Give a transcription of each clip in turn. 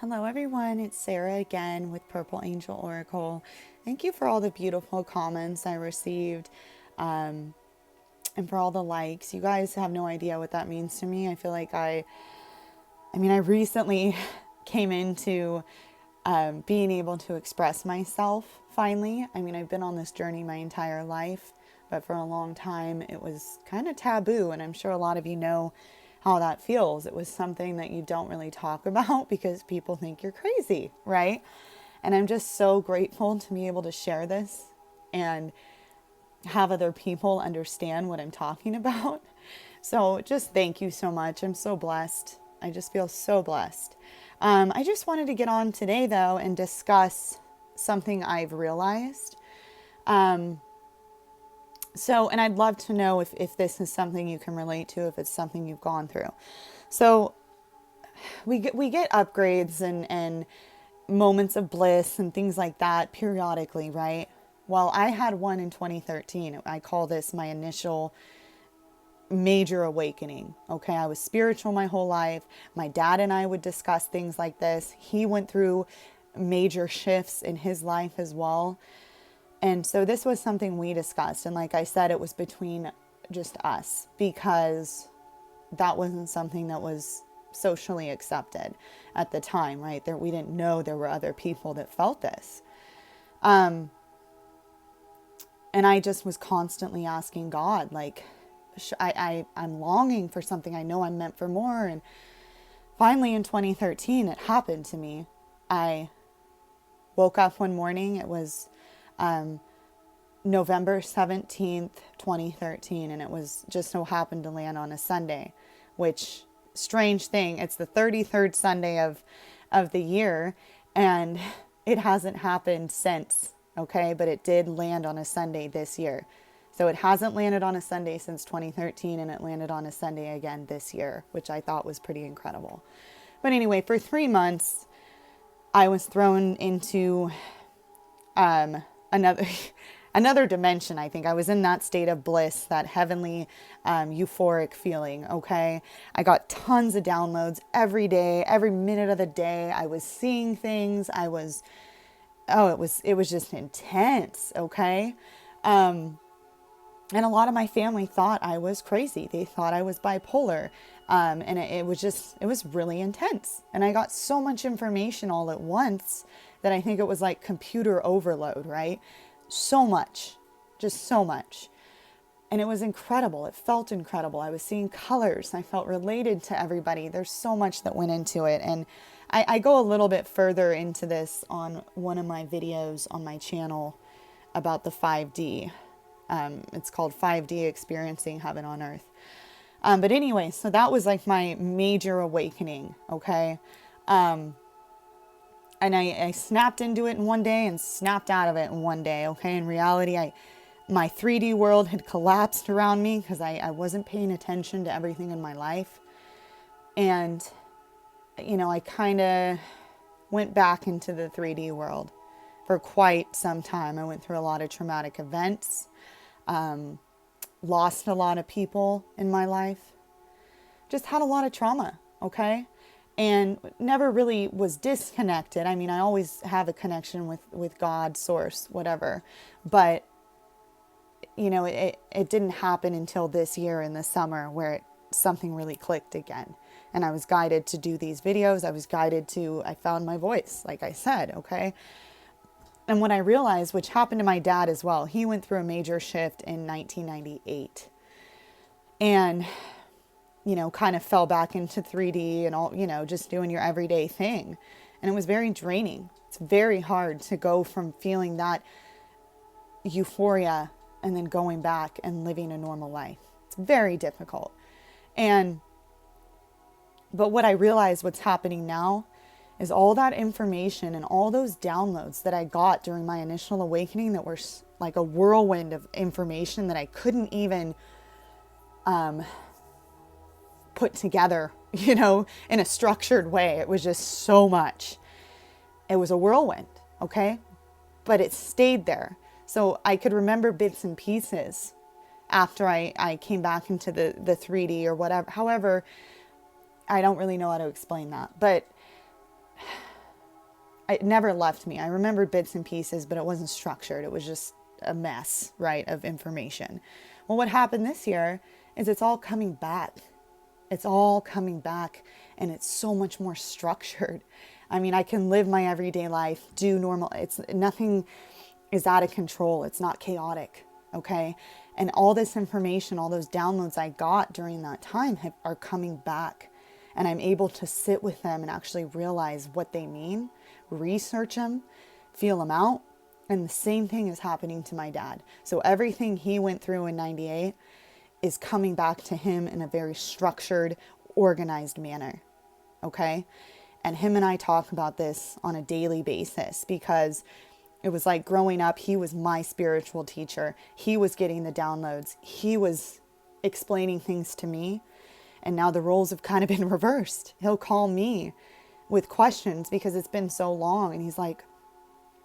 Hello everyone, it's Sarah again with Purple Angel Oracle. Thank you for all the beautiful comments I received and for all the likes. You guys have no idea what that means to me. I feel like I recently came into being able to express myself finally. I've been on this journey my entire life, but for a long time it was kind of taboo, and I'm sure a lot of you know how that feels. It was something that you don't really talk about because people think you're crazy, right? And I'm just so grateful to be able to share this and have other people understand what I'm talking about. So just thank you so much. I'm so blessed. I just feel so blessed. I just wanted to get on today though and discuss something I've realized. And I'd love to know if this is something you can relate to, if it's something you've gone through. So we get upgrades and moments of bliss and things like that periodically, right? Well, I had one in 2013. I call this my initial major awakening. Okay, I was spiritual my whole life. My dad and I would discuss things like this. He went through major shifts in his life as well. And so this was something we discussed. And like I said, it was between just us because that wasn't something that was socially accepted at the time, right? We didn't know there were other people that felt this. And I just was constantly asking God, like, I'm longing for something. I know I'm meant for more. And finally in 2013, it happened to me. I woke up one morning. It was November 17th, 2013, and it was just so happened to land on a Sunday, which, strange thing, it's the 33rd Sunday of the year, and it hasn't happened since, okay? But it did land on a Sunday this year. So it hasn't landed on a Sunday since 2013, and it landed on a Sunday again this year, which I thought was pretty incredible. But anyway, for 3 months, I was thrown into another dimension. I think I was in that state of bliss, that heavenly euphoric feeling. Okay, I got tons of downloads every day, every minute of the day. I was seeing things. It was just intense. Okay. And a lot of my family thought I was crazy. They thought I was bipolar. And it was really intense. And I got so much information all at once that I think it was like computer overload, right? So much, just so much. And it was incredible. It felt incredible. I was seeing colors. I felt related to everybody. There's so much that went into it. And I go a little bit further into this on one of my videos on my channel about the 5D. It's called 5D Experiencing Heaven on Earth. But anyway, so that was like my major awakening, okay? And I snapped into it in one day and snapped out of it in one day, okay? In reality, my 3D world had collapsed around me because I wasn't paying attention to everything in my life. And, I kind of went back into the 3D world for quite some time. I went through a lot of traumatic events, lost a lot of people in my life, just had a lot of trauma, okay? And never really was disconnected. I always have a connection with God, source, whatever. But, it didn't happen until this year in the summer where something really clicked again. And I was guided to do these videos. I found my voice, like I said, okay? And what I realized, which happened to my dad as well, he went through a major shift in 1998. And, kind of fell back into 3D and all, just doing your everyday thing. And it was very draining. It's very hard to go from feeling that euphoria and then going back and living a normal life. It's very difficult. But what I realized what's happening now is all that information and all those downloads that I got during my initial awakening that were like a whirlwind of information that I couldn't even put together, in a structured way. It was just so much. It was a whirlwind, okay? But it stayed there. So I could remember bits and pieces after I came back into the 3D or whatever. However, I don't really know how to explain that. But it never left me. I remembered bits and pieces, but it wasn't structured. It was just a mess, right, of information. Well, what happened this year is it's all coming back. It's all coming back, and it's so much more structured. I mean, I can live my everyday life, do normal. It's nothing is out of control. It's not chaotic. Okay. And all this information, all those downloads I got during that time are coming back, and I'm able to sit with them and actually realize what they mean, research them, feel them out. And the same thing is happening to my dad. So everything he went through in 98 is coming back to him in a very structured, organized manner. Okay. And him and I talk about this on a daily basis, because it was like growing up, he was my spiritual teacher. He was getting the downloads. He was explaining things to me. And now the roles have kind of been reversed. He'll call me with questions because it's been so long. And he's like,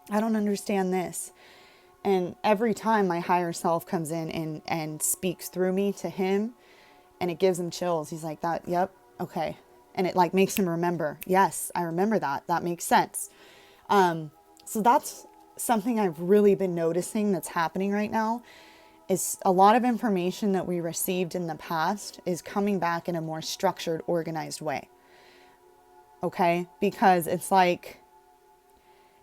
I don't understand this. And every time my higher self comes in and speaks through me to him, and it gives him chills. He's like, that, yep, okay. And it like makes him remember. Yes, I remember that. That makes sense. So that's something I've really been noticing that's happening right now, is a lot of information that we received in the past is coming back in a more structured, organized way. Okay? Because it's like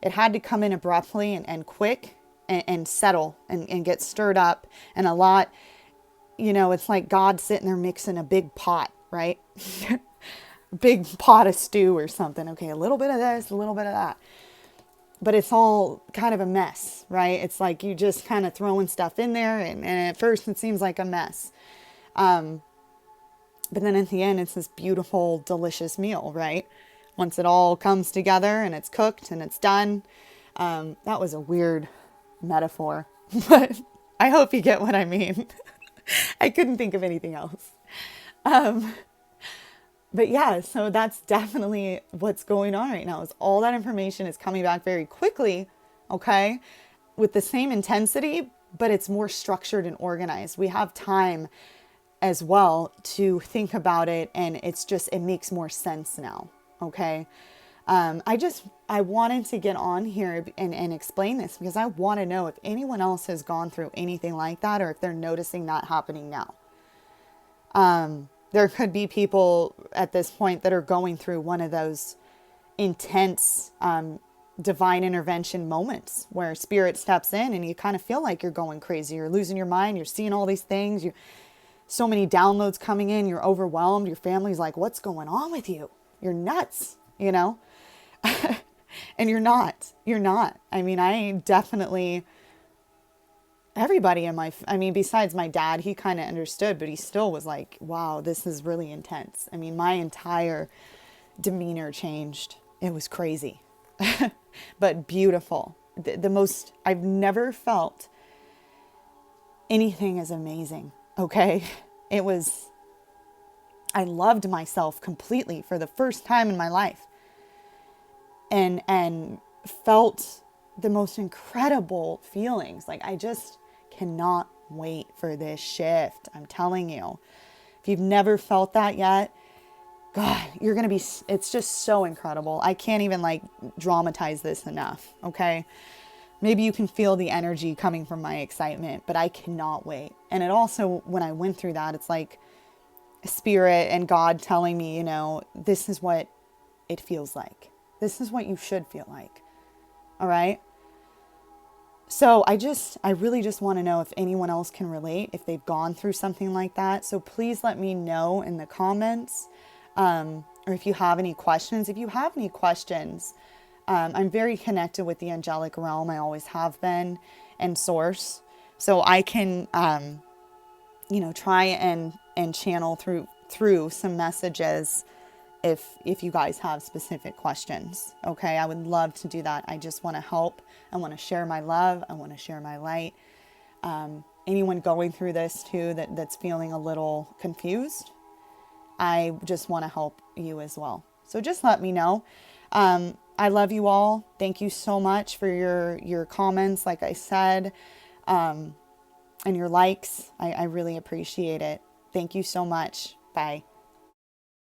it had to come in abruptly and quick and settle and get stirred up. And a lot, it's like God sitting there mixing a big pot, right? Big pot of stew or something. Okay, a little bit of this, a little bit of that. But it's all kind of a mess, right? It's like you just kind of throwing stuff in there, and at first it seems like a mess. But then at the end, it's this beautiful, delicious meal, right? Once it all comes together and it's cooked and it's done. That was a weird metaphor, but I hope you get what I mean. I couldn't think of anything else. But yeah, so that's definitely what's going on right now, is all that information is coming back very quickly, okay, with the same intensity, but it's more structured and organized. We have time as well to think about it, and it makes more sense now, okay? I wanted to get on here and explain this, because I want to know if anyone else has gone through anything like that, or if they're noticing that happening now. There could be people at this point that are going through one of those intense divine intervention moments where spirit steps in and you kind of feel like you're going crazy. You're losing your mind. You're seeing all these things. So many downloads coming in. You're overwhelmed. Your family's like, what's going on with you? You're nuts, and you're not. You're not. I mean, I definitely... Everybody besides my dad, he kind of understood, but he still was like, wow, this is really intense. I mean, my entire demeanor changed. It was crazy, but beautiful. The most, I've never felt anything as amazing. Okay. I loved myself completely for the first time in my life, and felt the most incredible feelings. Like, I just cannot wait for this shift. I'm telling you, if you've never felt that yet, God, it's just so incredible. I can't even dramatize this enough. Okay. Maybe you can feel the energy coming from my excitement, but I cannot wait. And it also, when I went through that, it's like spirit and God telling me, this is what it feels like. This is what you should feel like. All right. So I really just want to know if anyone else can relate, if they've gone through something like that. So please let me know in the comments, or if you have any questions. If you have any questions, I'm very connected with the angelic realm. I always have been, and source. So I can, try and channel through some messages if you guys have specific questions. Okay, I would love to do that. I just want to help. I want to share my love. I want to share my light. Anyone going through this too that's feeling a little confused, I just want to help you as well. So just let me know. I love you all. Thank you so much for your comments, like I said, and your likes. I really appreciate it. Thank you so much. Bye.